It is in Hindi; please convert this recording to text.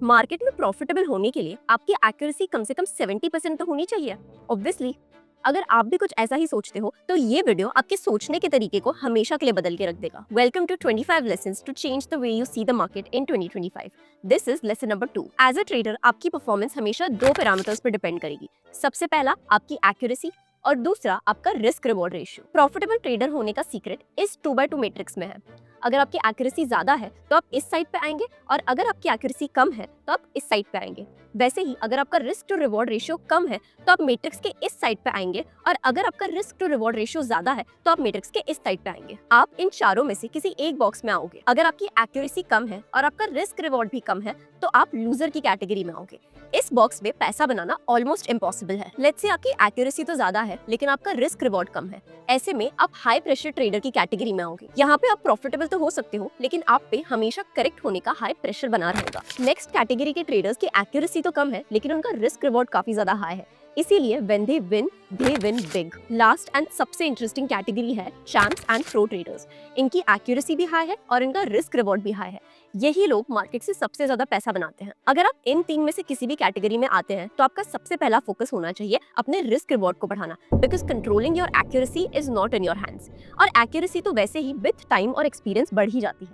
मार्केट में प्रॉफिटेबल होने के लिए आपकी एक्यूरेसी कम से कम 70% तो होनी चाहिए। ऑब्वियसली अगर आप भी कुछ ऐसा ही सोचते हो तो ये वीडियो आपके सोचने के तरीके को हमेशा के लिए बदल के रख देगा। Welcome to 25 lessons to change the way you see the market in 2025। This is lesson number 2। As a trader आपकी परफॉर्मेंस हमेशा दो पैरामीटर्स पर डिपेंड करेगी। सबसे पहला आपकी एक्यूरेसी और दूसरा आपका risk reward ratio. Profitable trader होने का सीक्रेट इस 2x2 मैट्रिक्स में है। अगर आपकी एक्यूरेसी ज्यादा है तो आप इस साइड पे आएंगे और अगर आपकी एक्यूरेसी कम है तो आप इस साइड पे आएंगे। वैसे ही अगर आपका रिस्क टू रिवॉर्ड रेशियो कम है तो आप मैट्रिक्स के इस साइड पे आएंगे और अगर आपका रिस्क टू रिवॉर्ड रेशियो ज्यादा है तो आप मैट्रिक्स के इस साइड पे आएंगे। आप इन चारों में से किसी एक बॉक्स में आओगे। अगर आपकी एक्यूरेसी कम है और आपका रिस्क रिवॉर्ड भी कम है तो आप लूजर की कैटेगरी में आओगे। इस बॉक्स में पैसा बनाना ऑलमोस्ट इम्पॉसिबल है। लेट्स से आपकी एक्यूरेसी तो ज्यादा है लेकिन आपका रिस्क रिवॉर्ड कम है। ऐसे में आप हाई प्रेशर ट्रेडर की कैटेगरी में आओगे। यहाँ पे आप प्रॉफिटेबल तो हो सकते हो लेकिन आप पे हमेशा करेक्ट होने का हाई प्रेशर बना रहेगा। नेक्स्ट कैटेगरी के ट्रेडर्स की एक्यूरेसी तो कम है लेकिन उनका रिस्क रिवॉर्ड काफी ज्यादा हाई है, इसीलिए when they win big। Last and सबसे इंटरेस्टिंग कैटेगरी है चैम्प्स एंड प्रो ट्रेडर्स। इनकी एक्यूरेसी भी हाई है और इनका रिस्क रिवॉर्ड भी हाई है। यही लोग मार्केट से सबसे ज्यादा पैसा बनाते हैं। अगर आप इन तीन में से किसी भी कैटेगरी में आते हैं तो आपका सबसे पहला फोकस होना चाहिए अपने रिस्क रिवॉर्ड को बढ़ाना, because controlling your accuracy is not in your hands. और एक्यूरेसी तो वैसे ही विथ टाइम और एक्सपीरियंस बढ़ ही जाती है।